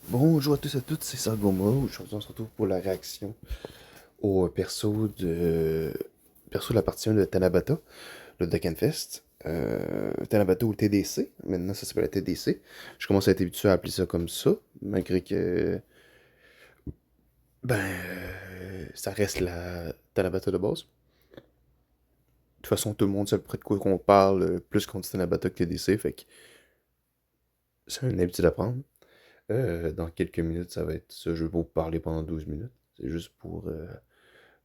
Bonjour à tous et à toutes, c'est Sargoma. Aujourd'hui, on se retrouve pour la réaction au perso de la partie 1 de Tanabata, le Dokkanfest. Tanabata ou TDC, maintenant ça s'appelle la TDC. Je commence à être habitué à appeler ça comme ça, malgré que, ça reste la Tanabata de base. De toute façon, tout le monde sait à peu près de quoi qu'on parle, plus qu'on dit Tanabata que TDC, fait que c'est une habitude à prendre. Dans quelques minutes, ça va être ça. Je vais vous parler pendant 12 minutes. C'est juste pour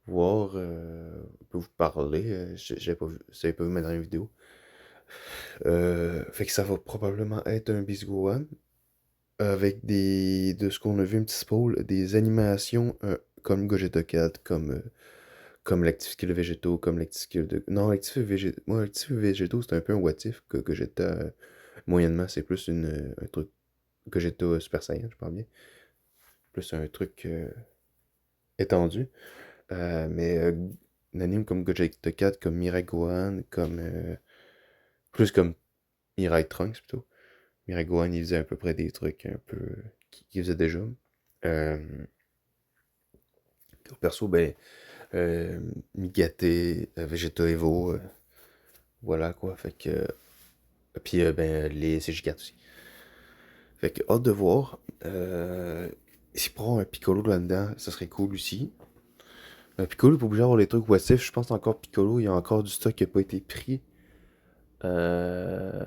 voir, peut vous parler. J'avais pas vu, j'avais pas vu ma dernière vidéo. Fait que ça va probablement être un Bisgoan avec de ce qu'on a vu un petit spoil, des animations comme Gogeta 4, comme l'activité végétaux, comme l'activité de. Non, l'activité végétaux. Moi, l'activité végétaux, c'est un peu un what if que Gogeta moyennement, c'est plus un truc. Gogeta Super Saiyan, je parle bien. Plus un truc étendu. Mais un anime comme Gogeta 4, comme Mirai Gohan, plus comme Mirai Trunks plutôt. Mirai Gohan, il faisait à peu près des trucs un peu. Qu'il faisait déjà. Euh, Perso, Migate, Vegeta Evo, voilà quoi. Fait que. Puis, les CJ4 aussi. Fait que, hâte de voir. S'il prend un Piccolo là-dedans, ça serait cool aussi. Piccolo, pour obligé d'avoir les trucs what if, je pense encore Piccolo, il y a encore du stock qui n'a pas été pris. Euh,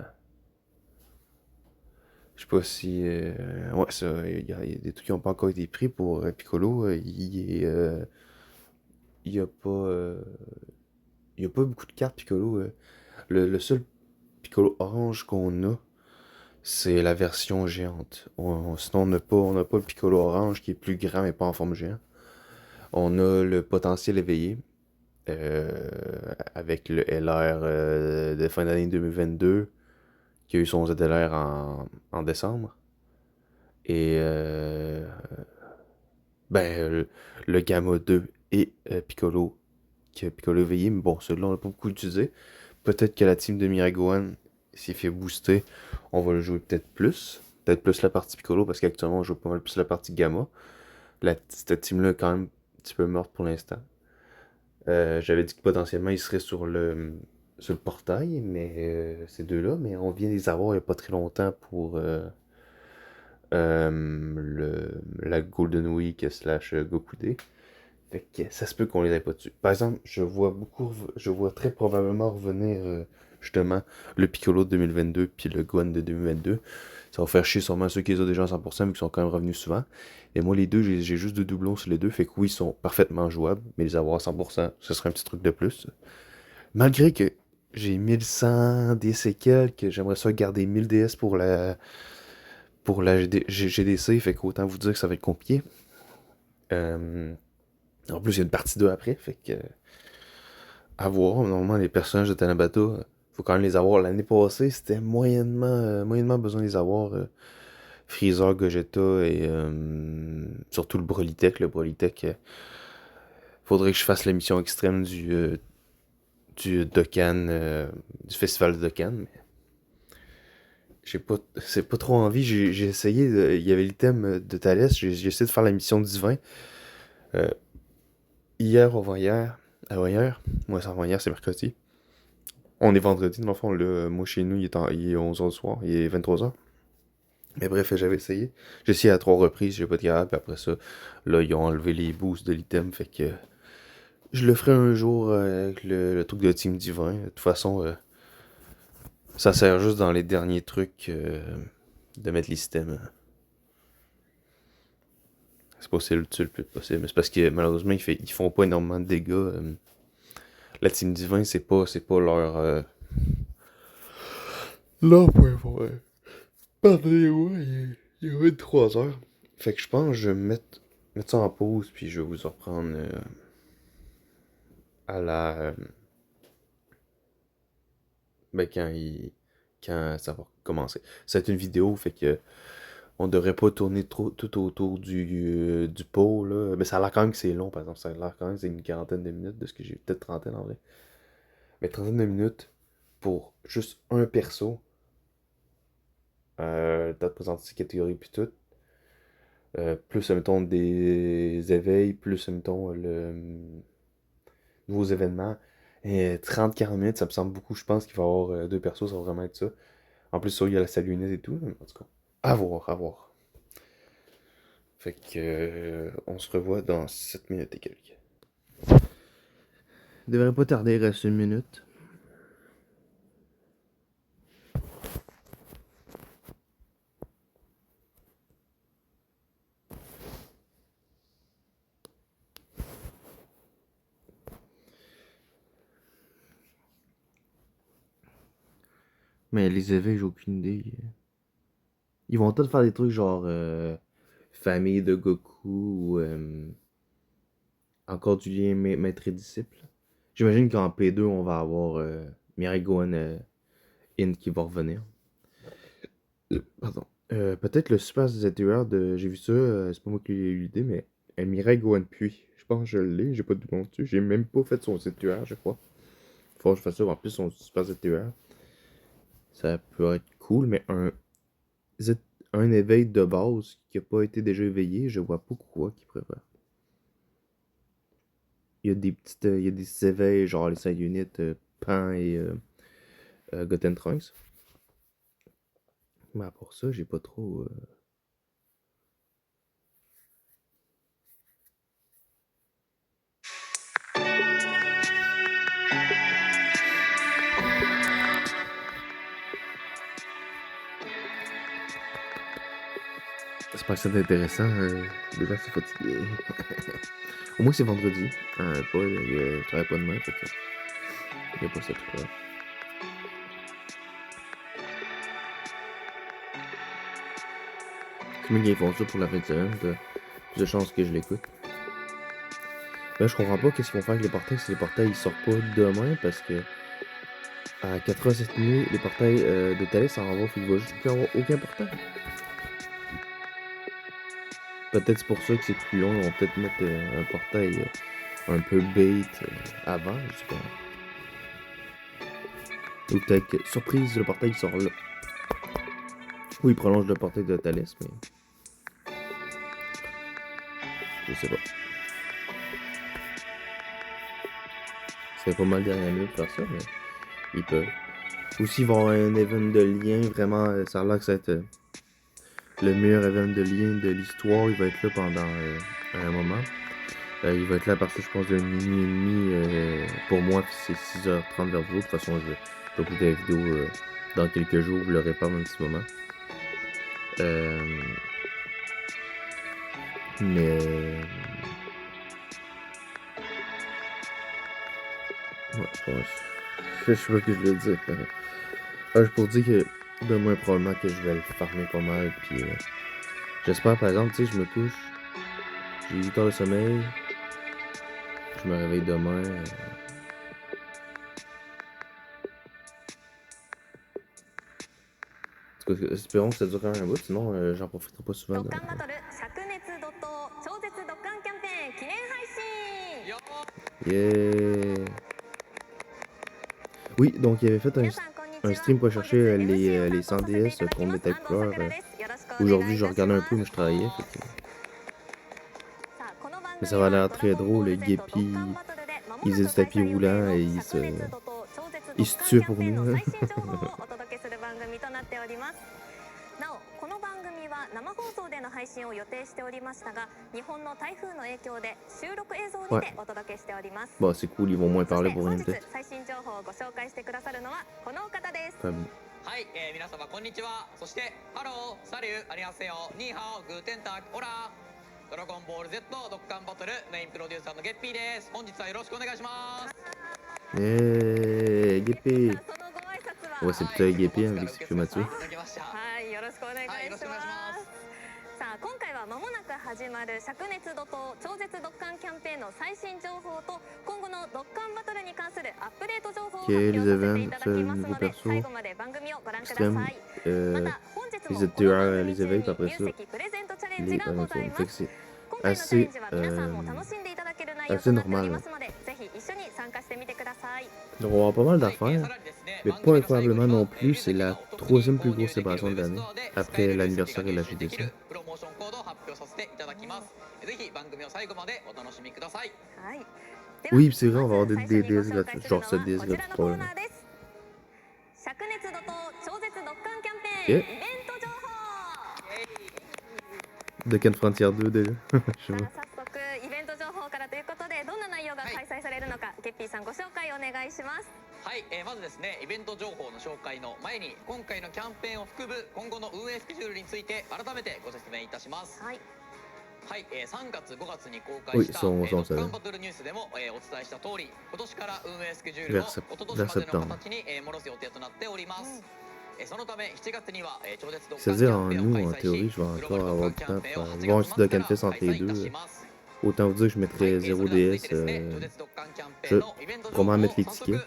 Je sais pas si. Ouais, ça, il y a des trucs qui n'ont pas encore été pris pour Piccolo. Il y a pas. Il y a pas beaucoup de cartes Piccolo. Le seul Piccolo orange qu'on a, c'est la version géante. Sinon, on n'a pas le Piccolo orange qui est plus grand mais pas en forme géant. On a le potentiel éveillé euh, avec le LR de fin d'année 2022 qui a eu son ZLR en décembre. Et le Gamma 2 et Piccolo, qui a Piccolo éveillé, mais bon, celui-là on l'a pas beaucoup utilisé. Peut-être que la team de Miragoan s'est fait booster, on va le jouer peut-être plus. Peut-être plus la partie Piccolo, parce qu'actuellement on joue pas mal plus la partie Gamma. Cette team-là est quand même un petit peu morte pour l'instant. J'avais dit que potentiellement il serait sur le portail, mais ces deux-là, mais on vient les avoir il n'y a pas très longtemps pour la Golden Week slash Gokude. Fait que ça se peut qu'on les ait pas dessus. Par exemple, je vois très probablement revenir justement le Piccolo de 2022 puis le Gohan de 2022. Ça va faire chier sûrement ceux qui les ont déjà à 100% mais qui sont quand même revenus souvent. Et moi, les deux, j'ai juste deux doublons sur les deux. Fait que oui, ils sont parfaitement jouables, mais les avoir à 100%, ce serait un petit truc de plus. Malgré que j'ai 1100 DS et quelques, j'aimerais ça garder 1000 DS pour la GDC. Fait qu'autant vous dire que ça va être compliqué. Euh, En plus, il y a une partie 2 après, fait que à voir. Normalement, les personnages de Tanabata, faut quand même les avoir. L'année passée, c'était moyennement besoin de les avoir. Freezer, Gogeta et surtout le Brolytech. Le Brolytech, faudrait que je fasse la mission extrême du Dokkan, du festival de Dokkan. Mais c'est pas trop envie. J'ai essayé, il y avait le thème de Thalès. J'ai essayé de faire la mission de Divin. Euh, Hier, avant-hier, avant-hier, moi c'est avant-hier, c'est mercredi. On est vendredi, dans le fond, là, moi chez nous, il est 11h du soir, il est 23h. Mais bref, j'avais essayé. J'ai essayé à trois reprises, j'ai pas été capable, puis après ça, là, ils ont enlevé les boosts de l'item, fait que je le ferai un jour avec le truc de Team Divin. De toute façon, ça sert juste dans les derniers trucs de mettre les systèmes. C'est possible de tuer le plus possible. Mais c'est parce que malheureusement, ils font pas énormément de dégâts. La Team Divin, c'est pas leur point fort. Pardonnez-moi, il est 23h. Fait que je pense que je vais mettre ça en pause, puis je vais vous en reprendre à la. Quand ça va commencer. C'est une vidéo, fait que on devrait pas tourner trop tout autour du pot, là. Mais ça a l'air quand même que c'est long, par exemple. Ça a l'air quand même que c'est une quarantaine de minutes, de ce que j'ai peut-être trentaine en vrai. Mais trentaine de minutes pour juste un perso, date présenter ses catégories puis tout. plus, mettons, des éveils, plus, mettons, nouveaux événements. Et 30-40 minutes, ça me semble beaucoup. Je pense qu'il va y avoir deux persos, ça va vraiment être ça. En plus, ça, il y a la saluette et tout. En tout cas, à voir, à voir. Fait que, on se revoit dans 7 minutes et quelques. Devrait pas tarder, il reste une minute. Mais les éveils, j'ai aucune idée. Ils vont peut-être faire des trucs genre famille de Goku ou encore du lien maître et disciple. J'imagine qu'en P2, on va avoir Mirai Gohan Int qui va revenir. Pardon. Peut-être le Super ZUR de. J'ai vu ça, c'est pas moi qui ai eu l'idée, mais Mirai Gohan Puis. Je pense que je l'ai, j'ai pas de doute dessus. J'ai même pas fait son ZUR, je crois. Faut que je fasse ça, en plus son Super ZUR. Ça peut être cool, mais un éveil de base qui a pas été déjà éveillé, je vois pas quoi qui préfère. Il y a des petites. Il y a des éveils, genre les 5 units, Pan et Goten Trunks. Mais pour ça, j'ai pas trop. J'espère que c'est intéressant. Déjà, c'est fatigué. Au moins, c'est vendredi. Je travaille pas demain, fait que. Il y a pas ça tout là. C'est bien qu'ils font ça pour la fin de semaine. T'as plus de chances que je l'écoute. Là, je comprends pas qu'est-ce qu'ils vont faire avec les portails si les portails ils sortent pas demain parce que. À 4h cette nuit, les portails de Thalès s'en vont, il va juste plus avoir aucun portail. Peut-être c'est pour ça que c'est plus long, ils vont peut-être mettre un portail un peu bait avant, je sais pas. Ou peut-être que, surprise, le portail sort là. Ou il prolonge le portail de Thalès, mais. Je sais pas. C'est pas mal dernière minute de faire ça, mais ils peuvent. Aussi, ils vont avoir un event de lien, vraiment, ça a l'air que ça va être le meilleur event de lien de l'histoire. Il va être là pendant un moment. Il va être là à partir, je pense, de minuit et demi. Pour moi, c'est 6h30 vers vous. De toute façon, je vais uploader la vidéo dans quelques jours. Vous l'aurez pas en un petit moment. Mais. Ouais, je sais pas ce que je voulais dire. Je pour dire que demain, probablement que je vais le farmer pas mal. Puis j'espère, par exemple, tu sais, je me couche. J'ai 8 heures de sommeil. Je me réveille demain. En tout cas, espérons que ça dure quand même un bout, sinon j'en profiterai pas souvent. Yeah. Oui, donc il avait fait un stream pour chercher les 100 DS contre Metal Core. Aujourd'hui, je regardais un peu, mais je travaillais. Mais ça va l'air très drôle. Le Guépy, il faisait du tapis roulant et il se tuait pour nous. なおこの番組は生放送での配信を予定しておりましたが、日本の台風の影響で収録映像にてお届けしております。Bon, c'est cool, ils vont moins parler pour rien de. 最新情報をご紹介してくださるのはこの方です。はい、皆様こんにちは。そしてハロー、サリュー、アニハセヨ、ニーハオ、グーテンタク、オラ。ドラゴンボール Z ドッカンバトルメインプロデューサーのゲッピーです。本日はよろしくお願いします。Guépy. Ouais, c'est plutôt Guépy, vu que c'est plus Mathieu. はい、よろしくお願いします。さあ、今回は間もなく始まる灼熱怒涛超絶ドッカンキャンペーンの最新情報と今後のドッカンバトルに関するアップデート情報を発表させていただきますので、最後まで番組をご覧ください。また本日もこの番組中に入籍プレゼントチャレンジがございます。今回のチャレンジは皆さんも楽しんでいただける内容となっておりますので、ぜひ一緒に参加してみてください。 Donc on va avoir pas mal d'affaires, mais pas incroyablement non plus. C'est la troisième plus grosse célébration de l'année, après l'anniversaire et la GDC. 露させていただきます。ぜひ番組を最後までお楽しみください。はい。 Oui, c'est vrai, on va avoir des DS gratuits, genre 7 DS gratuits pour le. 灼熱度と超絶ドッカンキャンペーン、 Ok. イベント情報。 Dokkan Frontier 2 déjà. Je sais さ pas. あ早速イベント情報からということで、どんな内容が開催されるのか、ゲッピーさんご紹介お願いします。はい、まずですね、イベント情報の紹介の前に今回のキャンペーンを含む今後の運営スケジュールについて改めてご説明いたします。はい。はい、3月5月に公開したドッカンバトルニュースでも、お伝えした通り、今年から運営スケジュールを一昨年までの形に、戻す予定となっております。そのため7月には、超絶ドッカンキャンペーンを開催し、グローバルドッカンキャンペーンを8月末から開催いたします。 Autant vous dire que je mettrais 0 DS. Je probablement mettre les tickets.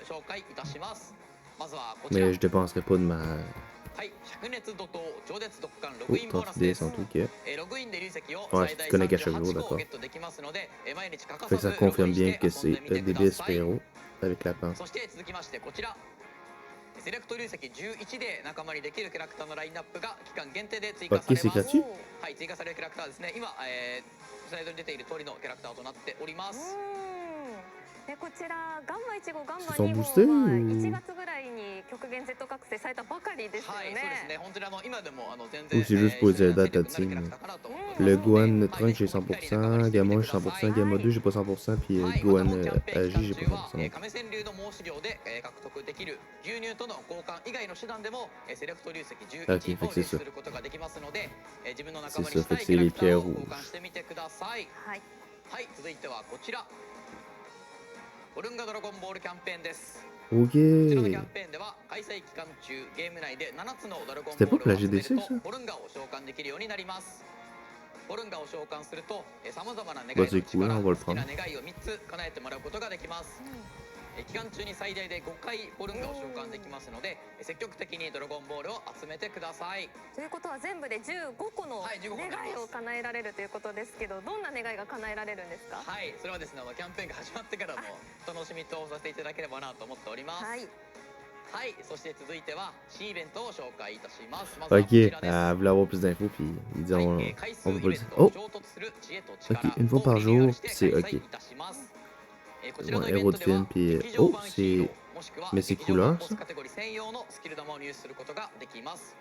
Mais je dépenserai pas de ma. Oh, 30 DS en tout, ok. Ouais, tu te connectes à chaque jour, d'accord. Fait que ça confirme bien que c'est DBS Spyro avec la pince. セレクト流石11で仲間にできるキャラクターのラインナップが期間限定で追加さ Ok, れ c'est ます。 gratuit? はい、追加されるキャラクターですね。今、スライドに出ている通りのキャラクターとなっております。でこちらガンマ1号ガンマ C'est 2 sont 号 boostés は ou 1月ぐらいに極限 Z 覚醒されたばかりですよはい、そうですね。ね。本当に今でも全 Ou 然 c'est juste pour Zelda キャラク Tatine. ターかなと思ってます。 Le Gohan Trunks j'ai 100%, Gamma j'ai 100%, Gamma 2 j'ai pas 100%, puis はい、 Gohan また本キャンペーン AG 期 j'ai 間 pas 中は 100%. 亀仙流の申し料で獲得できる牛乳との交換以外の手段でもセレクト流石11 Ok, fait を que 入 c'est 手 ça. することができますので、自分の仲 C'est 間に ça, した fait い que キ c'est ャラ les クター pierres を交 rouges. 換してみてください。はい。はい、続いてはこちらオルンガドラゴンボールキャンペーンです。 Ok. こちらのキャンペーンでは開催期間中ゲーム内で7つのドラゴンボ C'était pas ー pour ル la を集める GDC と ça? ホルンガを召喚できるようになります。ホルンガを召喚するとさまざまな願いの Bah う c'est ち cool, から on va 好 le きな prendre. 願いを3つ叶えてもらうことができます。期間中に最大で5回ホルンガを召喚できますので、積極的にドラゴンボールを集めてください。ということは全部で15個のはい15個願いを叶えられるということですけど、どんな願いが叶えられるんですか？はい、それはですね、キャンペーンが始まってからも楽しみとさせていただければなと思っております。はい。はい、そして続いては新イベントを紹介いたします。まずはこ Ok, ちらです。 elle voulait avoir plus d'infos, puis ils disent はい、 on 回数 peut イ pas ベ le ン dire. トを Oh! 衝突する知恵と力 Ok, une fois を par リニューアル jour, して c'est 開 ok. 催いたします。こちら Bon, のイベン héros ト de では film, puis. 劇場 Oh, 版ヒーロ c'est. ーもしくは Mais c'est 劇場版 couleur ボ ça? スカテゴリー専用のスキル玉を入手することができます。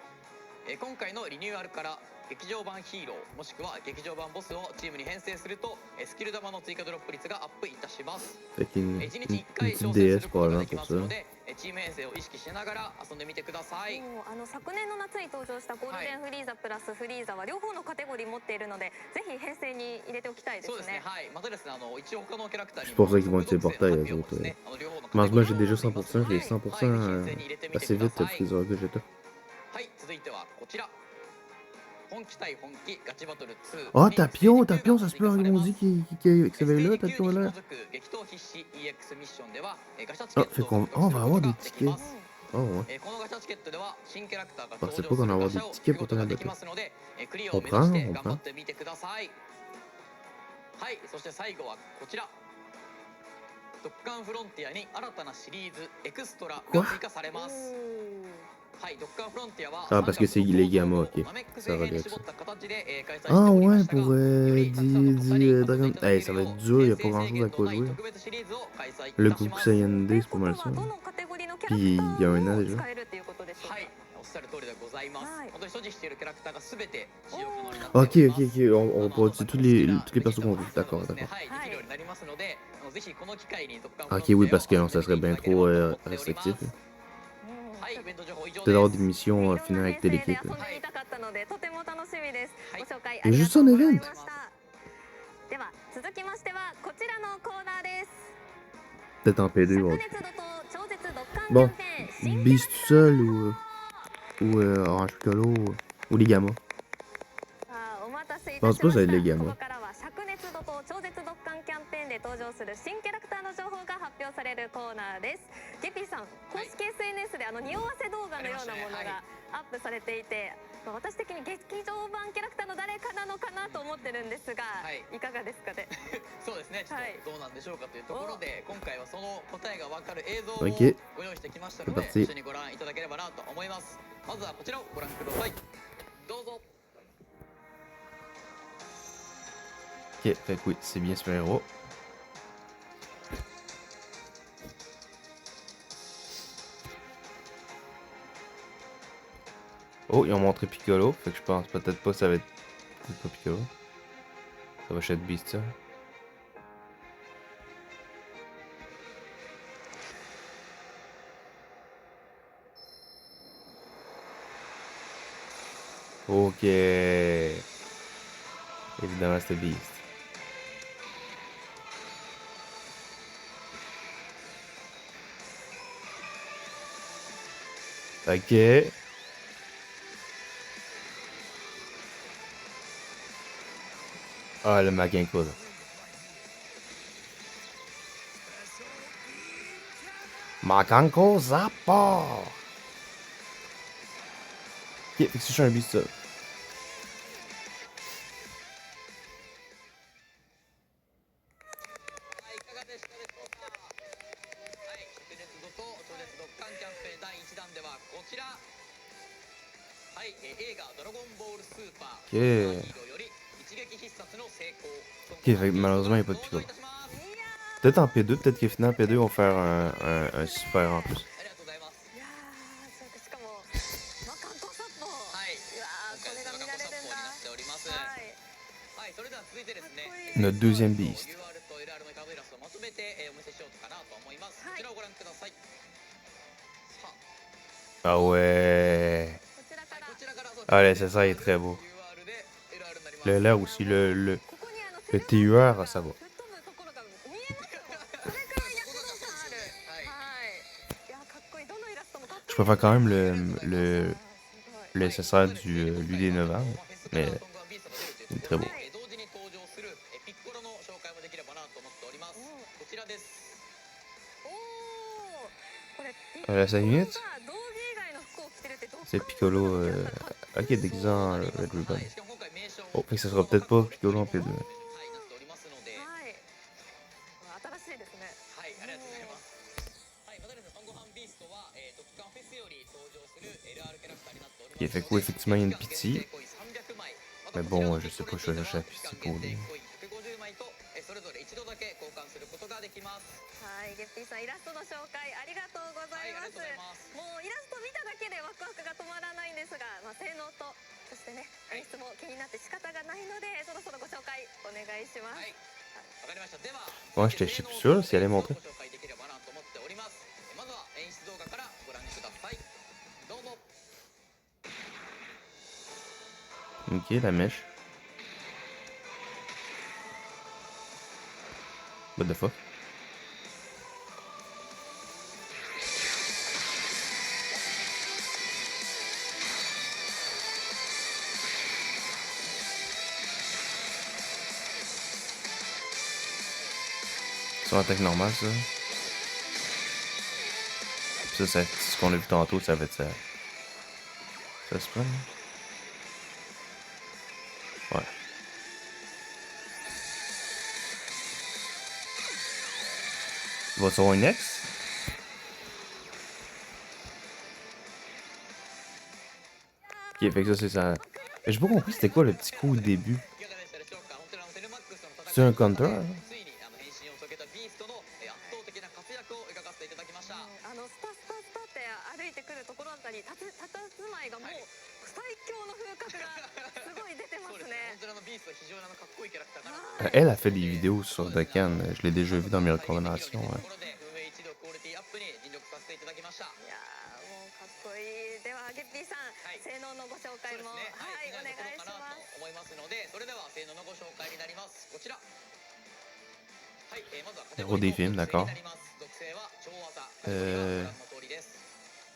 今回のリニューアルから劇場版ヒーローもしくは劇場版ボスをチームに編成するとスキル玉の追加ドロップ率がアップいたします。 Fait qu'une 1日 une 1回 petite 挑戦す DS ることが probablement できま pour すの ça. でチーム編成を意識しながら遊んでみてください。もう昨年の夏に登場したゴールデンフリーザプラスフリーザは両方のカテゴリー持っているので、ぜひ編成に入れておきたいですね。そうですね、はい。またですね、一応他のキャラクターに C'est pour ça qu'ils vont être portés, les autres. Mais moi j'ai déjà 100%, j'ai 100% assez vite, Freezer Gogeta. はい、続いてはこちら。本気対本気ガチバトル2。 Oh, Tapion, Tapion, ça se peut, ils m'ont dit que ça va être là, Tapion là. 激闘必至 EX ミッションではガチャチ Ah, ケッ fait トを qu'on 獲得 on する va こと avoir が des でき tickets. ます。 Oh, ouais. このガチャチケットでは新キャラクターが Ah, 登 c'est 場 pas す qu'on る va ガ avoir シ des ャを tickets 引く pour ことが ton でき bateau. ますのでクリアを目指 On して prend, on 頑張 prend. ってみてください。はい、そして最後はこちら。ドッカンフロンティアに新たなシリーズエクストラが追加されます。はい、ドッカンフロンティアは Ah, parce que c'est les gammas, ok. ナメック Ça 星編に regrette 絞 ça. った形で開催して Ah おりま ouais, したが、 pour よりたくさんの方に遊んでい Dragon. ただけ Eh, る ça よ va う être dur, y a 平 pas 成 grand 制 chose à 限の quoi ない jouer. 特別シリーズを開催い Le たし Goku ます。 Saiyan D, c'est pas mal と ça. いうことはどのカテゴリーのキャラクタ Puis il y a un an ー déjà. も使えるっていうことでしょうか？はい、おっしゃる通りでございます。はい本当に所持しているキャラクターがすべて使用可能になっております。 Ok, ok, ok, on peut utiliser tous les persos qu'on veut. D'accord, d'accord. はい、できるようになりますので、ぜひこの機会にドッカン Ok, oui, parce que non, ça serait bien trop restrictif. はい、イベント情報以上 Peut-être avoir で des す。 missions à finir avec で telle équipe. 遊んでみたかったのでとても楽しみです。はいご紹介あ Et りが juste とう un ござい event. ました。では続きましてはこちらのコーナーです。 Peut-être en P2. 灼 Ouais. 熱度と超絶ドッカンキャ Bon, ンペーン新 Beast tout seul ou Orange Piccolo ou les gammas. さあお待たせい Non, た c'est し pas ま ça, した。 les gammas. ここからは灼熱度と超絶ドッカンキャンペーンで登場する新キャラクターの情報が発表されるコーナーです。ゲピーさん、公式 SNS で匂わせ動画のようなものがアップされていて、私的に劇場版キャラクターの誰かなのかなと思ってるんですが、いかがですかね？そうですね、ちょっとどうなんでしょうかというところで、今回はその答えがわかる映像を Ok. ご用意してきましたので、一緒にご覧いただければなと思います。まずはこちらをご覧ください。どうぞ。Ok, fait que oui, c'est bien super-héros. Oh, ils ont montré Piccolo, fait que je pense peut-être pas ça va être... Peut-être pas Piccolo. Ça va être Beast, ça. Ok. Évidemment, c'était Beast. Ok. Ah, le Magenko, là. Magenko Zappa! Ok, fait que si je suis un Beast, ça. はいいかがでしたでしょうか。はい、灼熱度と超絶ドッカンキャンペーン第1弾ではこちら。はい、映画ドラゴンボールスーパー Ok. ヒーローより一撃必殺の成功。Ok, fait que malheureusement, il n'y a pas de 登場 Piccolo. いたします。Peut-être en P2, peut-être que finalement P2 vont faire un super en plus. ありがとうございます。いやー、そうか、しかも魔漢高殺法。はい、うわー、これが見られるんだ。になっております。はい。はい、それでは続いてですね、 Notre deuxième Beast. UR と LR のカードイラストをまとめて、お見せしようかなと思います。はいこちらをご覧ください。さあ、 Ah ouais. こちらから。こちらからそう Ah, le SSR est très beau. UR で LR になります。 Le là aussi, le ここにle TUR, ça va. 吹っ飛ぶところが見えますよ。それくらい躍動感ある。はい。いや、かっこいい。どのイラストもかっこいい。 Je préfère quand même le すごい。 SSR du lui des 9 ans, mais il est très beau. 同時に登場するピッコロの紹介もできればなと思っております。こちらです。おお。これ À la 5 minutes, 道着以外の服を着てるってどう c'est Piccolo. Ok, déguisé en Red Ribbon. はい、しかも今回名称 Oh, fait que ça sera peut-être pas Piccolo en P2. はい、なっておりますので、はい。新しいですね。はい、ありがとうございます。はい、またですね、晩ご飯ビーストは、特艦フェスより登場する LR キャラクターになっております。 Ok, fait que oui, effectivement, il y a une pitié. Mais bon, je sais pas, je vais chercher la pitié pour lui. 150枚と、それぞれ一度だけ交換することができます。はい、ゲッピーさんイラストの紹介ありがとうございます。はい、ありがとうございます。もうイラスト見ただけでワクワクが止まらないんですが、性能とそしてね演出も気になって仕方がないので、そろそろご紹介お願いします。はい、わかりました。では、Ouais, j'étais plus sûr si elle allait montrer. ご紹介できればなと思っております。まずは演出動画からご覧ください。どうぞ。 Ok, la mèche. What the fuck? C'est une attaque normale, ça. Puis ça, ce qu'on a vu tantôt, ça va être ça. Ça se prend, hein? Ouais. Va-tu avoir une ex? Ok, fait que ça, c'est ça. Mais j'ai pas compris c'était quoi le petit coup au début. いかがでしたでしょうか。本当にセルマックスとの戦い C'est un counter, hein? ついに変身を遂げたビーストの圧倒的な活躍を描かせていただきました。スタスタスタって歩いてくるところあたり、たたずまいがもう最強の風格がすごい出てまそうですすね。ね。本当にビーストは非常にかっこいいキャラクターかな。 Elle a fait des vidéos sur Dokkan. Je l'ai déjà vu dans mes recommandations. と Ouais. ころで運営一度クオリティアップに尽力させていただきました。いやーもうかっこいい。ではゲッピーさん、はい性能のご紹介も、そうですね。はい、お願いしかなます。と思いますので、それでは性能のご紹介になります。こちら。はい、まずはカテゴリーの Héros des films, 属性 d'accord. になります。属性は超技。Euh, ご覧の通りです。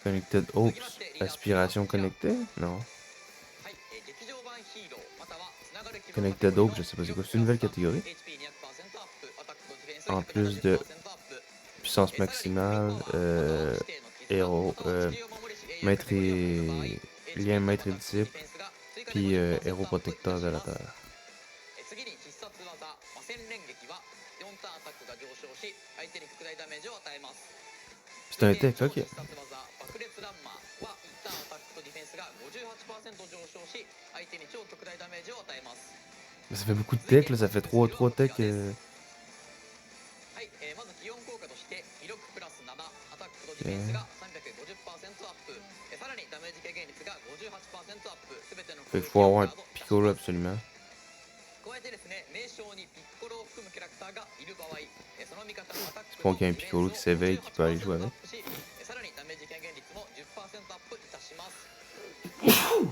Connected Ops. Aspiration connectée? Non. はい、劇場版ヒーローまたはつながる希望 Connected Ops, je sais pas c'est quoi. C'est une nouvelle catégorie. HP 200% アップ、アタックとディフェンス En plus de 170% アップ。 puissance maximale, héros, maître et lien maître et disciple, puis héros protecteur de la terre. 次に必殺技魔戦連撃は4ターンアタックが上昇し相手に拡大ダメージを与えます。 C'est un tech, ok. 必殺技爆裂ランマーは1ターンアタックとディフェンスが 58% 上昇し相手に超極大ダメージを与えます。Ça fait beaucoup de tech, là. Ça fait 3 tech. はい、まず気温効果として威力プラス7、アタックとディフェンスが350%アップ、さらにダメージ軽減率が58%アップ、すべての Fait 攻 qu'il 撃 faut を avoir un ガードいたし Piccolo ます。 absolument. 加えてですね、名称にピッコロを含むキャラクターがいる場合、その味方のアタック Je pense と qu'il y a un ディフェ Piccolo ン qui スを s'éveille qui peut aller jouer 58% アッ avec. プし、さらにダメージ軽減率も 10% アップいたします。そ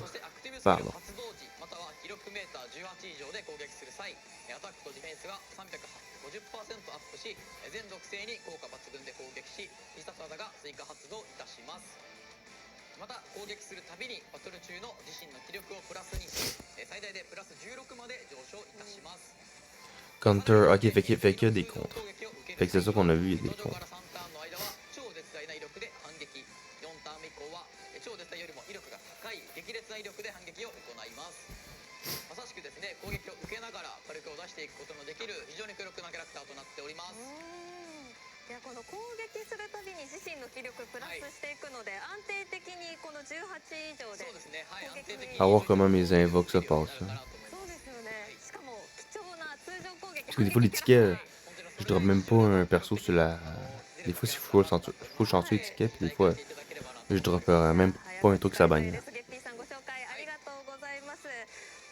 してアクティブスキル Pardon. 発動時または記録メーター18以上で攻撃する際、アタックとディフェンスが350% アップし、全属性に効果抜群で攻撃し、必殺技が追加発動いたします。また攻撃するたびにバトル中の自身の気力をプラスにし、最大でプラス16まで上昇いたします。 Counter. Ok, fait qu'il y a des contres. Fait que c'est ça qu'on a vu, il y a des 登場か contres. ら3ターンの間は超絶大な威力で反撃、4ターン目以降は超絶大よりも威力が高い激烈な威力で反撃を行います。まさしくですね、攻撃を受けながら火力を出していくことのできる非常に強力なキャラクターとなっております。いやこの攻撃するたびに自身の気力プラスしていくので、安定的にこの18以上で。そうですね、はい、安定的に À voir comment mes invoques se passent. そうですよね。しかも貴重な通常攻撃。 Parce que des fois, les tickets, je drop même pas un perso sur la. Des fois, c'est full chanceux les tickets, puis des fois, je drop même pas un truc sur la bannière. ゲッピーさんご紹介ありがとうございます。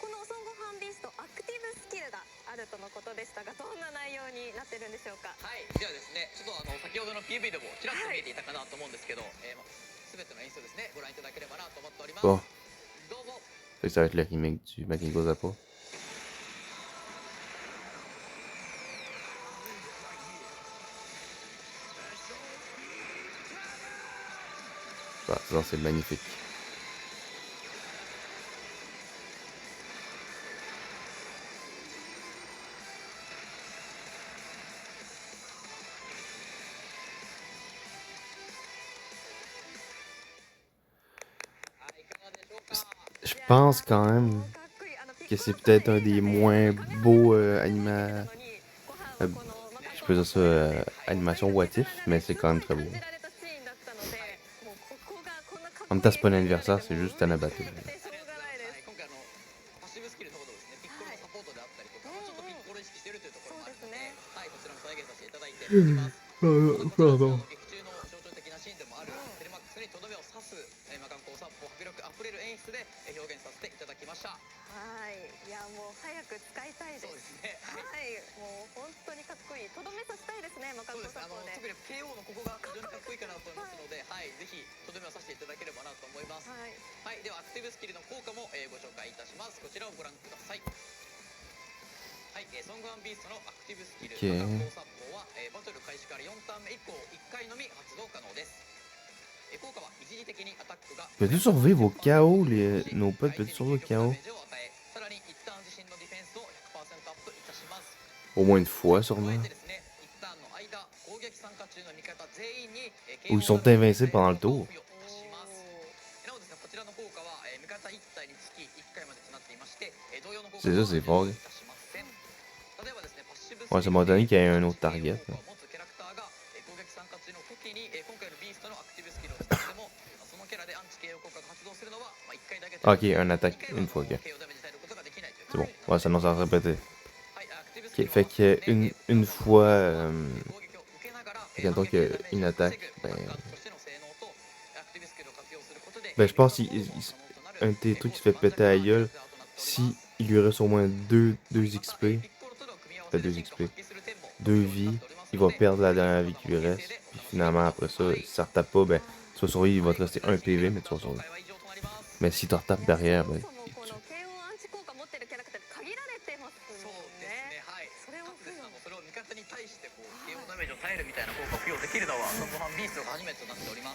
この孫悟飯ビーストアクティブスキルがあるとのことでしたが、どんな内容になってるんでしょうか。はい、ではですね、ちょっと先ほどの PV でもちらっと見えていたかなと思うんですけど、すべての演出ですね、ご覧いただければなと思っております。 Bon. どうぞ。 Fait que ça va être le remake du Makengo Zappa. Bah, ça, c'est magnifique. Je pense quand même que c'est peut-être un des moins beaux je peux dire ça, animation what if, mais c'est quand même très beau. En même temps, c'est pas un anniversaire, c'est juste un abattu. 今回パッシブスキルの方でですね、ピッコロのサポートであったりとか、ちょっとピッコロ意識してるというところもあるので、はい、こちらも再現させていただいております。Pardon. 劇中の象徴的なシーンでもあるテレマックスにとどめを刺す魔漢光殺法迫力あふれる演出で表現させていただきました。はい、いやもう早く使いたいです。そうですね。はい、もう本当にかっこいい。とどめさせたいですね、魔漢そうです。光殺法で。特に KO のここが非常にかっこいいかなと思いますので、はい、ぜひとどめをさせていただければなと思います。はい。はい、ではアクティブスキルの効果も、ご紹介いたします。こちらをご覧ください。はい、ソングワンビーストのアクティブスキル、魔漢光殺法は、バトル開始から4ターン目以降1回のみ発動可能です。効果は一時的にアタックが Peux-tu survivre au chaos, nos potes? Peux-tu survivre au chaos? さらに一旦自身のディフェンスを 100% アップいたします。 Au moins une fois, 加 sûrement. えてですね、一旦の間攻撃参加中の味方全員に Ou ils sont invincibles pendant le tour. なおですね、こちらの効果は味方1体につき1回までとなっていまして、同様の効果 C'est ça, c'est fort. いたしません。例えばですね、パッシブスキル Ouais, ça m'a donné qu'il y ait un autre target. 効果を持つキャラクターが攻撃参加中の時に今回のビーストのアクティブスキルを使ってもそのキャラでアンチ KO 効果が発動するのは1回だけ。 Ok, un attaque une fois, ok. C'est bon. Ouais, ça nous a répété. Ok, fait que une fois, regardons qu'une attaque, ben je pense un de tes trucs qui se fait péter à la gueule, si il lui reste au moins 2 XP, fait 2 XP, 2 vies, il va perdre la dernière vie qui lui reste, puis finalement après ça, si ça retape pas, ben tu vas survivre, il va te rester 1 PV, mais tu vas survivre. Mais si tu retapes derrière, ben il tue.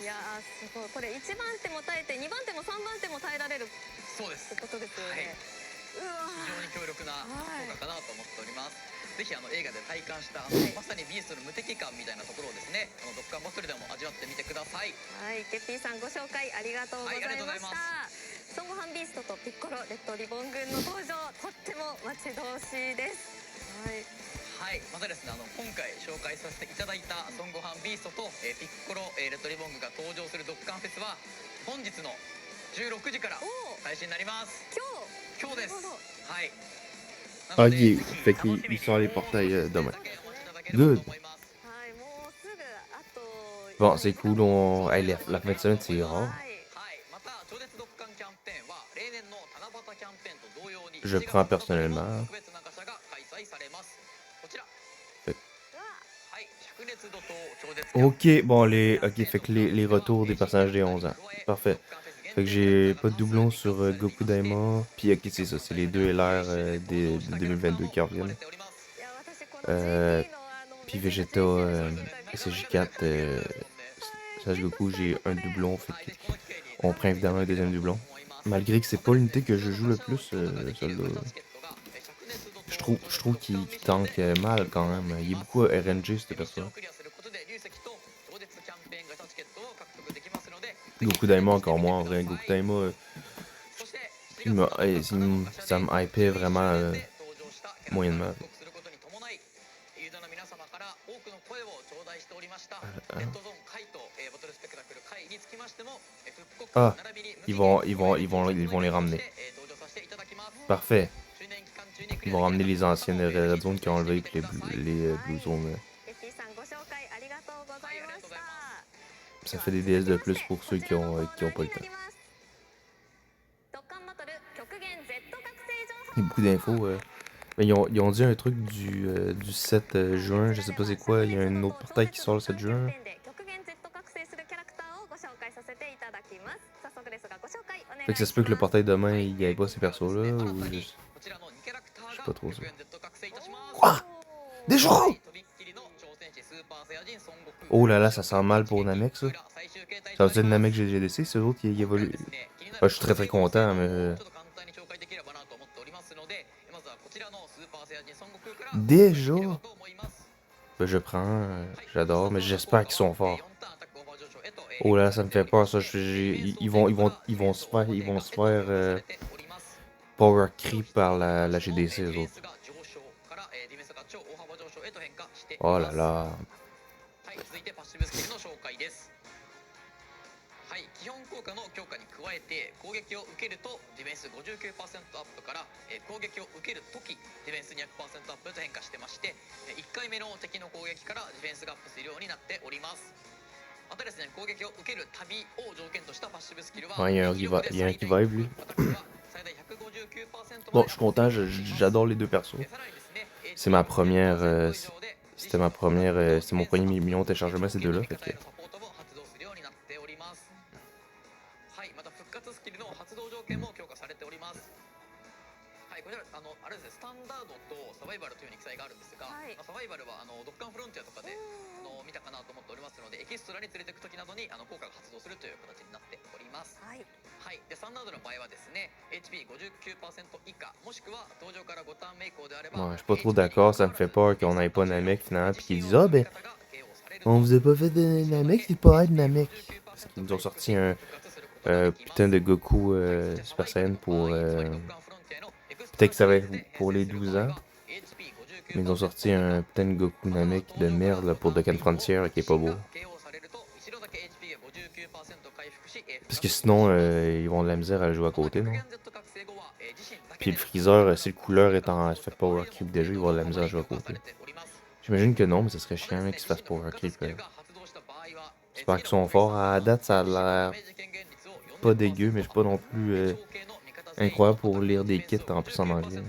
いやーすごい。これ1番手も耐えて2番手も3番手も耐えられるってそうです。ことですよね。うわ非常に強力な効果かなと思っております。ぜひ映画で体感したまさにビーストの無敵感みたいなところをですね、ドッカンバトルでも味わってみてください。はい、ゲッピーさんご紹介ありがとうございました。ソンゴハンビーストとピッコロレッドリボン軍の登場、とっても待ち遠しいです。はい、またですね、今回紹介させていただいたソンゴハンビーストとピッコロレッドリボン軍が登場するドッカンフェスは本日の16時から配信になります。今日です。はい。Ah, fait qu'ils sont les portails demain. Good. はいもうすぐあと Bon, c'est cool. Hey, la fin de semaine, c'est rare. はいまた超絶読感キャンペーンは例年の七夕キャンペーンと同様に Je 7 prends 月7日にも personnellement. 特別なガシャが開催されますこちらfait- はい灼熱度と超絶キャンペーン Ok, bon, ok, fait que les retours des personnages des 11 ans. Parfait. Fait que j'ai pas de doublons sur Goku Daima. Puis, ok, c'est ça, c'est les deux LR de 2022 qui reviennent. いや私この Euh, JP のpuis メッセージ Vegeta, が SJ4, Sage Goku, j'ai un doublon. Fait que on prend évidemment un deuxième doublon. Malgré que c'est pas l'unité que je joue le plus, celle-là. Je trouve qu'il tank mal quand même. Il est beaucoup RNG, cette personne. Goku Daima encore moins en vrai. Goku Daima, ça me hypait vraiment moyennement. Ah, ils vont les ramener. Parfait. Ils vont ramener les anciennes Red Zone qui ont enlevé puis les Blue Zone. エッティさんご紹介ありがとうございました Ça fait des DS de plus pour ceux qui ont pas le temps. ドッカンバトル極限 Z 覚醒情報 Il y a beaucoup d'infos. Mais ils ont dit un truc du 7 juin, je sais pas c'est quoi. Il y a un autre portail qui sort le 7 juin. 極限 Z 覚醒するキャラクターをご紹介させていただきます早速ですがご紹介お願いします Fait que ça se peut que le portail demain il y ait pas ces persos là ou je sais pas trop ça. Quoi? Déjà? Oh là là, ça sent mal pour Namek ça. Ça veut dire Namek GGDC, ceux autres ils évoluent. Ah, je suis très content, mais. Déjà? Ben, je prends, j'adore, mais j'espère qu'ils sont forts. Oh là, ça me fait peur ça. Ils vont se faire power creep par la GDC les autres. Oh là là. はい、続いてパッシブスキルの紹介です。はい、基本効果の強化に加えて攻撃を受けるとディフェンス 59% アップから、攻撃を受けるときディフェンス 200% アップと変化してまして、1回目の敵の攻撃からディフェンスがアップするようになっております。またですね、攻撃を受けるたびを条件としたパッシブスキルは Ouais, il y a un qui vibe lui. Bon, je suis content, j'adore les deux persos. C'est ma première. C'était mon premier million de téléchargements ces deux-là. Fait que... はいまた復活スキルの発動条件も強化されております。はいこちらあれですねスタンダードとサバイバルというふうに記載があるんですが、サバイバルはドッカンフロンティアとかで見たかなと思っておりますのでエキストラに連れていく時などに効果が発動するという形になっております。はいでスタンダードの場合はですね HP59% 以下もしくは登場から5ターン目以降であれば Ouais, je suis pas trop d'accord, ça me fait peur qu'on ait pas Namek finalement, pis qu'ils disent ah ben, on vous a pas fait de Namek, c'est pas de Namek. Parce qu'ils nous ont sorti un putain de Goku Super Saiyan pour. Peut-être que ça va être pour les 12 ans. Mais ils ont sorti un putain de Goku Namek de merde là, pour Dokkan Frontier qui est pas beau. Parce que sinon, ils vont de la misère à le jouer à côté, non? Puis le Freezer, si le couleur est en fait Power Creep déjà, il va avoir de la misère à jouer à côté. J'imagine que non, mais ça serait chiant qu'il se fasse Power Creep. J'espère qu'ils sont forts. À la date, ça a l'air pas dégueu, mais je suis pas non plus incroyable pour lire des kits en plus en anglais.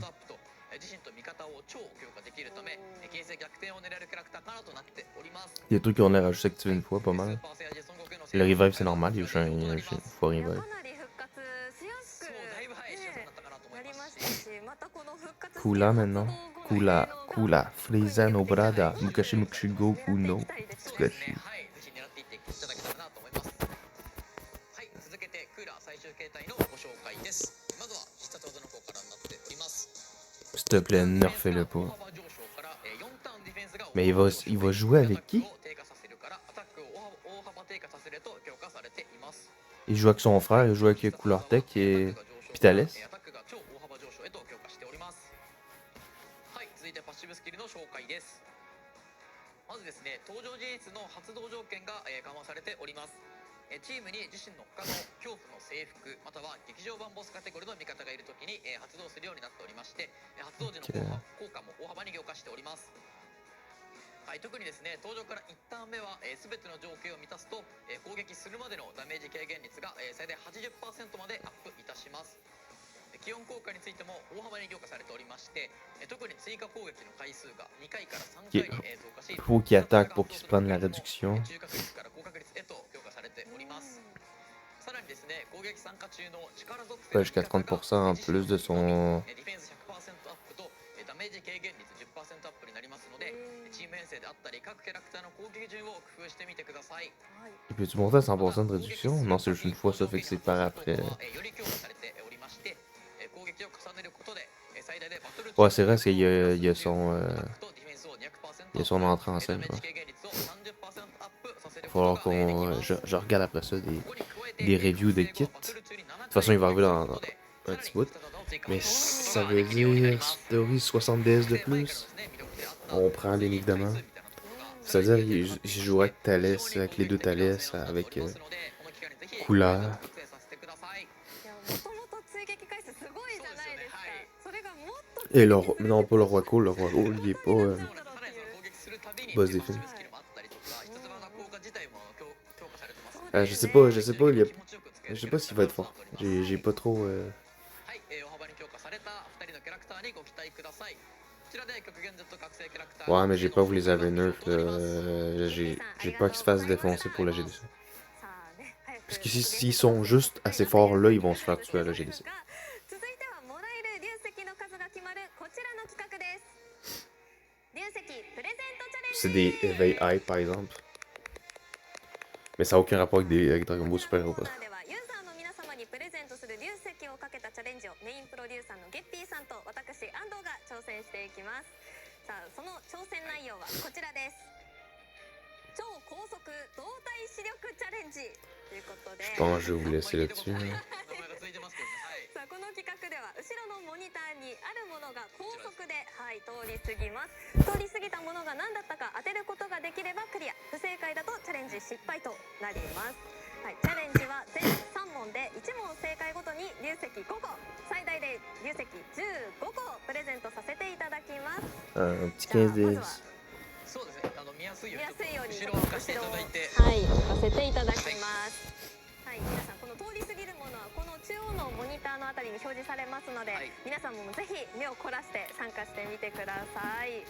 Il y a des trucs qui ont l'air à juste activer une fois, pas mal. Le revive, c'est normal, il y a une fois revive. かなり復活しやすく、なりましたしまたこの復活 Kula maintenant. Kula. Frieza no brada. Mukashi Mukashi Goku no. Tsukashi. はい続けてクーラー最終形態のご紹介です。まずは必殺技の方からになっております。 S'il te plaît, nerfez-le pas. Mais il va jouer avec qui? Il joue avec son frère, il joue avec Cooler Tech et Pitales. はい続いてパッシブスキルの紹介です。まずですね登場人物の発動条件が緩和されております。チームに自身の他の恐怖の制服または劇場版ボスカテゴリーの味方がいるときに、発動するようになっておりまして、発動時の効果も大幅に強化しております。はい、特にですね登場から1ターン目は、全ての条件を満たすと、攻撃するまでのダメージ軽減率が、最大 80% までアップいたします。気温効果についても大幅に強化されておりまして、特に追加攻撃の回数が2回から3回に増加し、faut qu'il attaque pour qu'il se prenne la réduction. 中確率から高確率へと強化されております。さらにですね攻撃参加中の力属性 Jusqu'à 30% en plus de son. ディフェンス 100% アップとダメージ軽減率 10% アップになりますので、チーム編成であったり各キャラクターの攻撃順を工夫してみてください。 Il peut-tu monter à 100% de réduction? Non, c'est juste une fois ça, fait que c'est par après. より強化されておりまして、攻撃を重ねることで最大でバトル Ouais, c'est vrai, parce qu'il y a son entrée en scène. Quoi. Il va falloir qu'on. Je regarde après ça des reviews de kits. De toute façon, il va arriver dans un petit bout. Mais ça veut dire, théorie 60 DS de plus. On prend bien évidemment. C'est-à-dire, je jouerai avec Thalès, avec les deux Thalès, avec couleur. いやもともと追撃回数すごいじゃないですか。それがもっと Et le roi. Non, pas le roi Cole. Le roi Cole, il est pas. Boss défini. Je sais pas, il y a. Je sais pas s'il va être fort. J'ai pas trop. Ouais, mais j'ai peur que vous les avez nerfs. J'ai peur qu'ils se fassent défoncer pour la GDC. さあね早く Parce que s'ils sont juste assez forts là, ils vont se faire tuer à la GDC. 続いてはもらえる流石の数が決まるこちらの企画です。流石プレゼントチャレンジ。 C'est des éveils hype par exemple. Mais ça n'a aucun rapport avec Dragon Ball Super Hero. コーナーではユーザーの皆様にプレゼントする流石をかけたチャレンジをメインプロデューサーのゲッピーさんと私安藤が挑戦していきます。さあその挑戦内容はこちらです。超高速動体視力チャレンジということで。 Je pense que je vais vous laisser là-dessus. さあこの企画では後ろのモニターにあるものが高速で、通り過ぎます。通り過ぎたものが何だったか当てることができればクリア、不正解だとチャレンジ失敗となります。チャレンジは全3問で1問正解ごとに流石5個、最大で流石15個プレゼントさせていただきます。 Un petit 15 DS. そうですね見やすいように後ろ後ろを浮かせていただいて、置かせていただきます。皆さんこの通り過ぎるものはこの中央のモニターのあたりに表示されますので、皆さんもぜひ目を凝らして参加してみてください。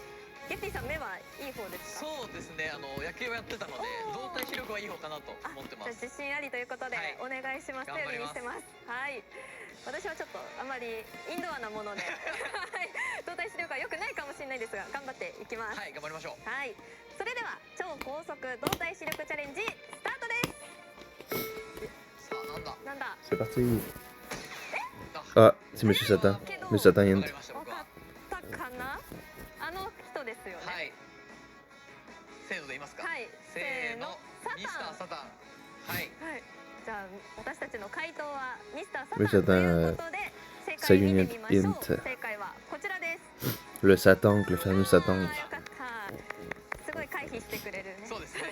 ゲッピーさん目はいい方ですか？そうですね野球をやってたので動体視力はいい方かなと思ってます。じゃあ自信ありということで、お願いします。頼りにしてます。私はちょっとあまりインドアなもので動体視力は良くないかもしれないですが頑張っていきます。頑張りましょう。それでは超高速動体視力チャレンジスタートです。さあなんだ C'est parti. Ah, c'est Monsieur Satan. Monsieur Satan Hint. 分かったかな？あの人ですよね。せーので言いますか。せーのミスターサタン。じゃあ私たちの回答はミスターサタン Monsieur という Satan, ことで正解見てみましょう。 Hint. 正解はこちらです。 Le Satan, le fameux Satan. よかった。すごい回避してくれるね。そうですね。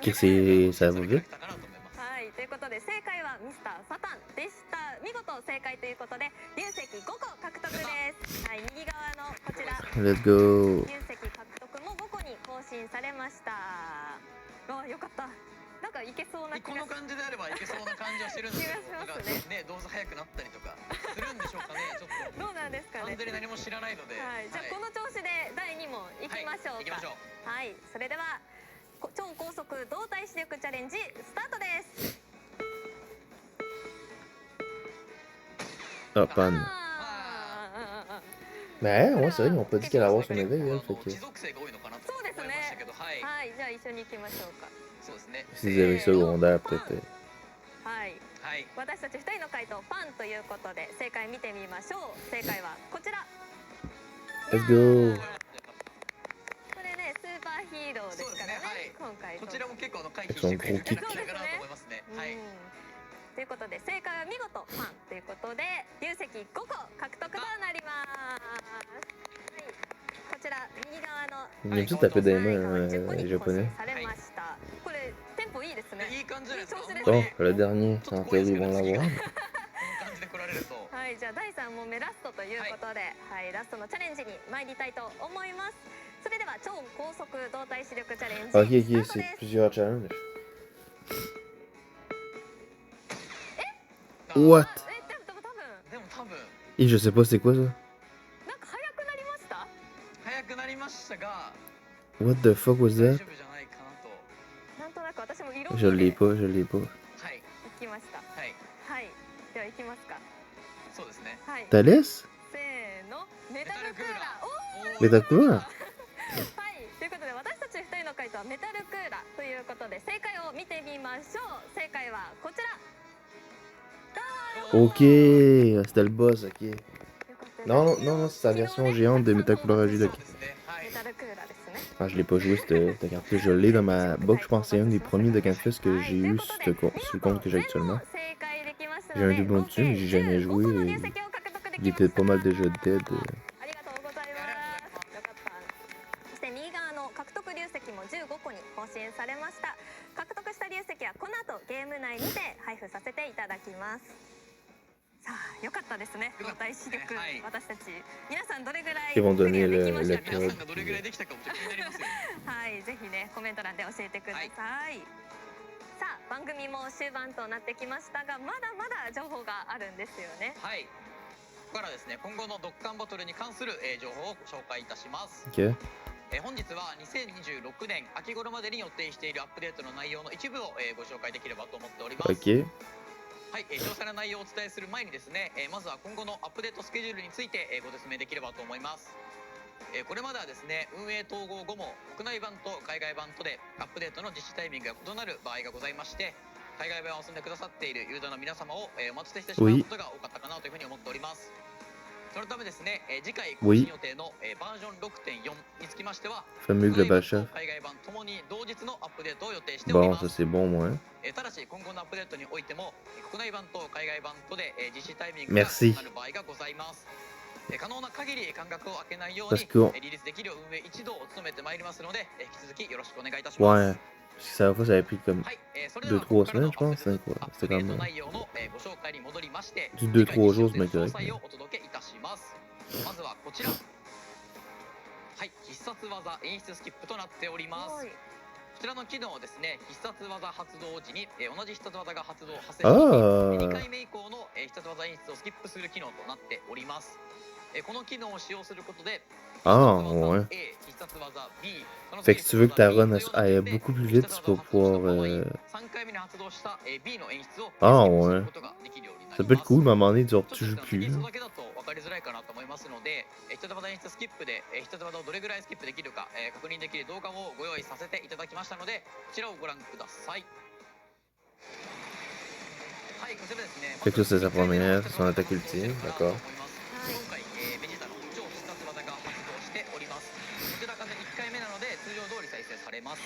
Que c'est. Ça va vite? ということで正解はミスターサタンでした。見事正解ということで流石5個獲得です。右側のこちら Let's go. 流石獲得も5個に更新されました。よかった。なんかいけそうな気がこの感じであればいけそうな感じはしてるんですけど、なんかね動作早くなったりとかするんでしょうかね。ちょっとどうなんですかね。完全に何も知らないので。じゃあこの調子で第2問いきましょうか。それでは超高速動体視力チャレンジスタートです。 Ah, panne. Mais ouais, c'est vrai, ils m'ont pas dit qu'elle allait avoir son éveil, elle, fait que. そうですね。じゃあ一緒に行きましょうか。S'ils avaient secondaire, peut-être. 私たち2人の回答パンということで正解見てみましょう。正解はこちら。 Let's go. これねスーパーヒーローですからね。今回こちらも結構回避してくれるんじゃないかなと思いますね。ということで正解は見事パンということで流石5個獲得となります。こちら右側のIl vient juste taper des mains, les japonais. されました。これテンポいいですね。いい感じです。調子です Oh, le dernier, en théorie, ils vont l'avoir. この感じで来られるとはい、じゃあ第3問目ラストということで、はい、ラストのチャレンジに参りたいと思います。それでは超高速動体視力チャレンジ Ok, スタ ok, ート c'est です。 plusieurs challenges. あ What? でも多分 Et je sais pas c'est quoi ça. なんか速くなりました。早くなりましたが What the fuck was 大 that? 丈夫じゃないかなとなんとなく私も色 Je 味 l'ai で pas, je l'ai pas. はい行きました。はいはい、では行きますか。そうですねはい、 Thalès? せーの、メタルクーラー。おー、 Mais t'as quoi? はい、ということで私たち2人の回答はメタルクーラーということで正解を見てみましょう。正解はこちら。 Ok, c'était le boss, ok. よかったよ。 Non, non, non, c'est sa version géante de Metacoloragie そう de... ですねはいメタルクーラーですね。 Ah, je l'ai pas joué cette carte-là, je l'ai dans ma box, je pense que c'est un des premiers de Canfest que j'ai eu sur le compte que j'ai actuellement. J'ai un doublon dessus, mais j'ai jamais joué et il était pas mal déjà dead. ありがとうございます。よかった。そして右側の獲得粒石も15個に更新されました。獲得した粒石はこの後ゲーム内にて配布させていただきます。さあ、よかったですね。動体視力、はい私たち皆さんどれぐらい Ils vont クリ donner アできました le か。 皆さんがどれぐらいできたかもちょっと気になりますよはい、ぜひねコメント欄で教えてください。さあ、番組も終盤となってきましたが、まだまだ情報があるんですよね。はいここからですね今後のドッカンバトルに関する情報を紹介いたします Ok. 本日は2026年秋頃までに予定しているアップデートの内容の一部をご紹介できればと思っております Ok. はい、詳細な内容をお伝えする前にですね、まずは今後のアップデートスケジュールについてご説明できればと思います。これまではですね、運営統合後も国内版と海外版とでアップデートの実施タイミングが異なる場合がございまして、海外版を遊んでくださっているユーザーの皆様をお待たせしてしまうことが多かったかなというふうに思っております。そのためですね、次回更新予定のバージョン 6.4 につきましては、 Fameux 国内版 Global と Chef. 海外版ともに同日のアップデートを予定しており Bon, ま ça す。 c'est bon, moi. ただし今後のアップデートにおいても国内版と海外版とで実施タイミング Merci が異なる場合がございます。可能な限り間隔を空けないよう Parce に que... リリースできる運営一同を務めてまいりますので引き続きよろしくお願いいたします。 Ouais. Parce que ça, fois, ça avait pris comme はい、それでは 2-3 ここからの semaines, je pense. C'est quoi? アップ C'était デー comme ト内容のご紹介に戻りまして du 次回 2-3 jours, 実施予 c'est 定の bien 詳 correct. 細をお届けいたします。まずはこちら。はい、必殺技演出スキップとなっております。 こちらの機能をですね、必殺技発動時に同じ必殺技が発生した時2回目以降の必殺技演出をスキップする機能となっております。この機能を使用することで Ah, ouais. Fait que si tu veux que ta run aille beaucoup plus vite, tu vas pouvoir... Ah, ouais. Ça peut être cool, mais à un moment donné, genre, tu joues plus. 分かりづらいかなと思いますので、必殺技演出スキップで必殺技をどれぐらいスキップできるか確認できる動画をご用意させていただきましたので、こちらをご覧ください。はい、こちらですね。 Fait que là, c'est sa première, son attaque ultime, d'accord. 今回ベジータの超必殺技が発動しております。こちらが1回目なので通常通り再生されます。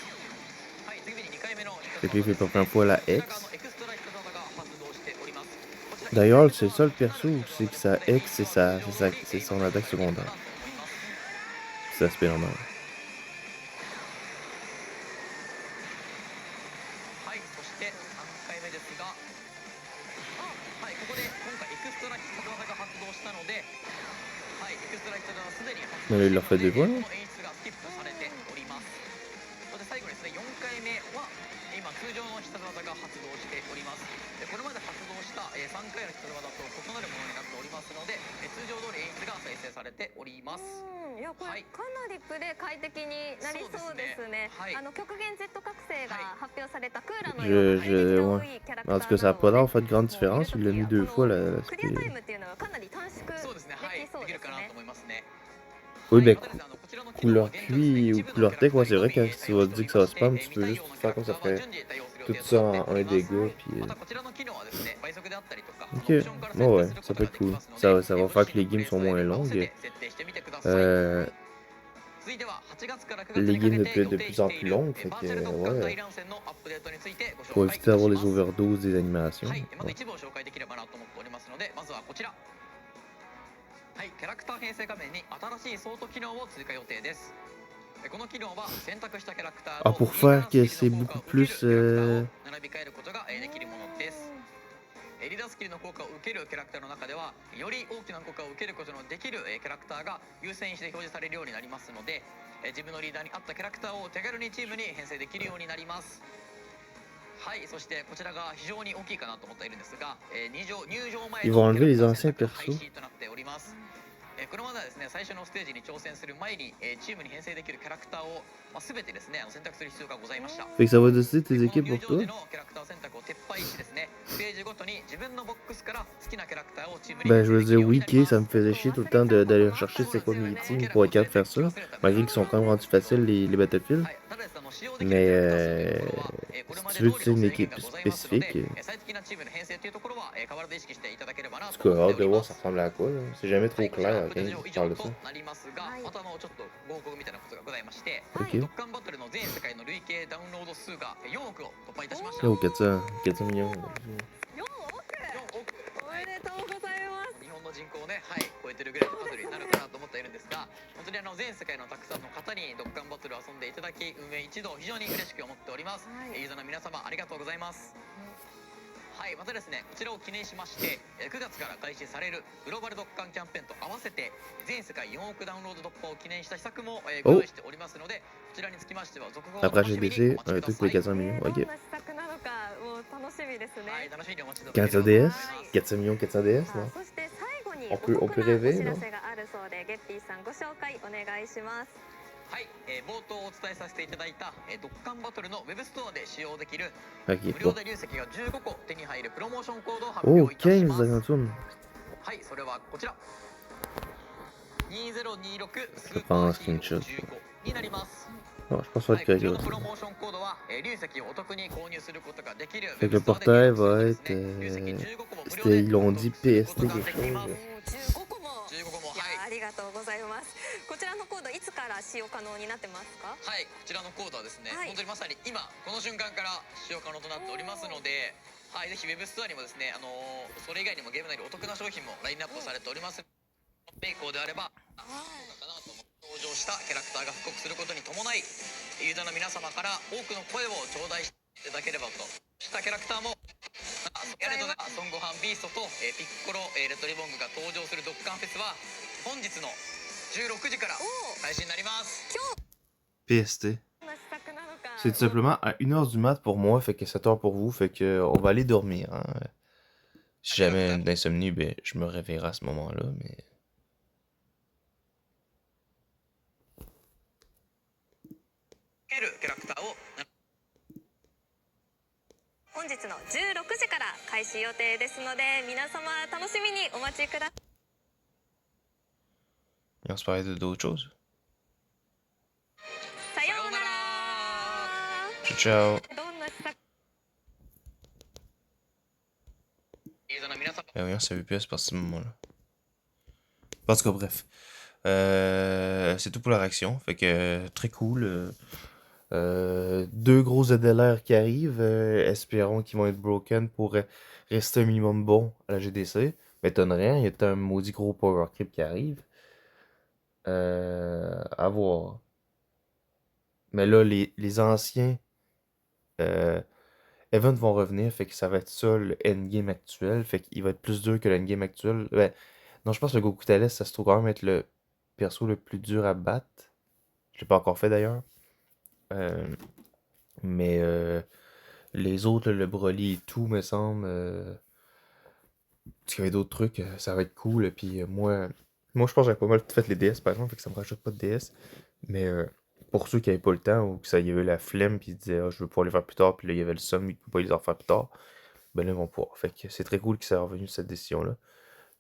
はい、次に2回目の Fait que lui, il fait pas plein fois la X. D'ailleurs, c'est ça le perso, c'est que sa X, c'est son attaque secondaire. C'est aspect normal. はい、そして3回目ですが、はい、ここで今回エクストラ必殺技が発動したので、はい、エクストラ必殺技すでに発動 Mais là, il leur fait deux こ fois, の là. 演出がスキップされております。そして最後にですね、4回目は今通常の必殺技が発動しております。これまで発動した3回の必殺技と異なるものになっておりますので、通常通り演出が再生されております。 いや、これかなりプレイ快適になりそうですね。極限 Z 覚醒が発表されたクーラのような多いキャラクターなので、 En tout cas, ça n'a pas l'air de faire de grande différence. Il l'a mis 2 fois, là. クリアタイムっていうのはかなり短縮できそうですね。 Oui, ben, couleur cuit ou couleur tech, ouais, c'est vrai que si tu vas te dire que ça va spam, tu peux juste faire comme ça ferait tout ça en un dégât, puis... Ok, ouais, ça peut être cool. Ça va faire que les games sont moins longues. Les games de plus en plus longues, fait que, ouais, pour éviter d'avoir les overdoses des animations. Ouais. はい、キャラクター編成画面に新しいソート機能を追加予定です。この機能は選択したキャラクター Ah, の pour リーダ faire ース que キ c'est ルの効 beaucoup 果を受ける plus... キャラクターを並び替えることができるものです。リーダースキルの効果を受けるキャラクターの中ではより大きな効果を受けることのできるキャラクターが優先して表示されるようになりますので、自分のリーダーに合ったキャラクターを手軽にチームに編成できるようになります。はい、そしてこちらが非常に大きいかなと思っているんですが、入場前 Ils vont の enlever les キャラ anciens クター選択 persos. 廃止となっております。これまではですね、最初のステージに挑戦する前にチームに編成できるキャラクターを全てですね選択する必要がございました。 Fait que ça va décider tes この équipes 入 pour 場 toi. 時のキャラクター選択を撤廃してですね、ステージごとに自分のボックスから好きなキャラクターをチームに Ben, 編 je 成 veux できる dire, ように oui, なりま ok, す。 ça me faisait chier tout le temps d'aller chercher c'est quoi mes teams pour être capable de faire ça. Malgré qu'ils sont quand même rendus faciles, les Battlefield. はい、ただですね、使用でき Mais るキャラクター数というところはこれま si で tu 通 veux り utiliser の une 制限 équipe がございますので、 spécifique, 最適なチームの編成というところは変わらず意識していただければな en と tout cas, 思って hâte お de り voir ま ça す。 ressemble à quoi. Là. C'est jamais は trop い、こちら clair アッ quand プデー ils ト以 parlent 上 de と ça. なりますが、はいまたちょっとご報告みたいなことがございまして、 Ok. ドッカンバトルの全世界の累計ダウンロード数が4億を突破いたしました。 Oh, 400 millions. 4億4億おめでとうございます。日本の人口をね、はい、超えてるぐらいの数になるかなと思っているんですが、本当に全世界のたくさんの方にドッカンバトルを遊んでいただき、運営一同非常に嬉しく思っております。はいユーザーの皆様ありがとうございます。はい、またですね、こちらを記念しまして、9月から開始されるグローバルドッカンキャンペーンと合わせて全世界4億ダウンロード突破を記念した施策もご用意しておりますので、こちらにつきましては続報をお Après 楽しみに HDC, お待ち un くだ truc pour さ les い。 400 millions. どん Ok. な施策なのかもう楽しみですね。はい、楽しみにお待ちいただければ 400 と思いま DS す。 400 millions, 400 DS, さあ non? そして最後にOn peut- お on 得 peut なお rêver, 知ら non? せがあるそうで、ゲッピーさんご紹介お願いします。はい、冒頭お伝えさせていただいた、ドッカンバトルのウェブストアで使用できる Ok, 無料 bon. で流石が15個手に入るプロモーションコードを発表 Oh, いたしま 15 す。 ça tourne. はい、それはこちら2026ス Je ー prends パ un ーヒーロー screenshot. 15になります。 Non, je pense pas はい、 que こちら quelqu'un のプロ d'autre. モーションコードは、流石をお得に購入することができる Fait que le ウェブストアで portail 入力すると va です être. ね、流石15個も無料 C'était, で ils l'ont dit 獲得するこ PST とが quelque でき chose. ます 15個も。 15個も、いやはいありがとうございます。こちらのコードいつから使用可能になってますか？はい、こちらのコードはですね、はい本当にまさに今この瞬間から使用可能となっておりますので、はい、ぜひウェブストアにもですね、それ以外にもゲーム内でお得な商品もラインナップされております。メイコーであれば、そうかなと思って登場したキャラクターが復刻することに伴い、ユーザーの皆様から多くの声を頂戴していただければとしたキャラクターも、やれと孫悟飯ビーストと、ピッコロ、レッドリボングが登場するドッカンフェスは本日の16時から開始になります。 PST. どんな施策なのか。 C'est tout simplement à 1h du mat pour moi, fait que 7h pour vous, fait que on va aller dormir. Hein. Si jamais une insomnie, ben je me réveillerai à ce moment-là, mais. キャラクターを本日の16時から開始予定ですので、皆様楽しみにお待ちください。 Et on se parlait d'autres choses. さようなら。 Ciao, ciao. どんな施策。ユーザーの皆様 Ben voyons, ça veut plus à ce moment-là. En tout cas, bref. C'est tout pour la réaction. Fait que très cool. Deux gros ZLR qui arrivent. Espérons qu'ils vont être broken pour rester un minimum bon à la GDC. M'étonnerait, hein, il y a un maudit gros power creep qui arrive. À voir. Mais là, les anciens events vont revenir. Fait que ça va être ça le endgame actuel. Fait qu'il va être plus dur que le endgame actuel. Ben, non, je pense que le Goku Thales, ça se trouve quand même être le perso le plus dur à battre. Je l'ai pas encore fait d'ailleurs. Mais les autres, le Broly et tout, me semble. Parce qu'il y avait d'autres trucs, ça va être cool. Puis moi, je pense que j'avais pas mal fait les DS par exemple, fait que ça me rajoute pas de DS. Mais pour ceux qui avaient pas le temps ou que ça y avait la flemme, puis ils disaient je veux pouvoir les faire plus tard, puis là il y avait le somme, ils pouvaient pas les en faire plus tard, ben là ils vont pouvoir. Fait que c'est très cool que ça soit revenu cette décision-là.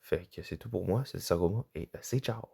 Fait que c'est tout pour moi, c'est Sagoma et c'est ciao!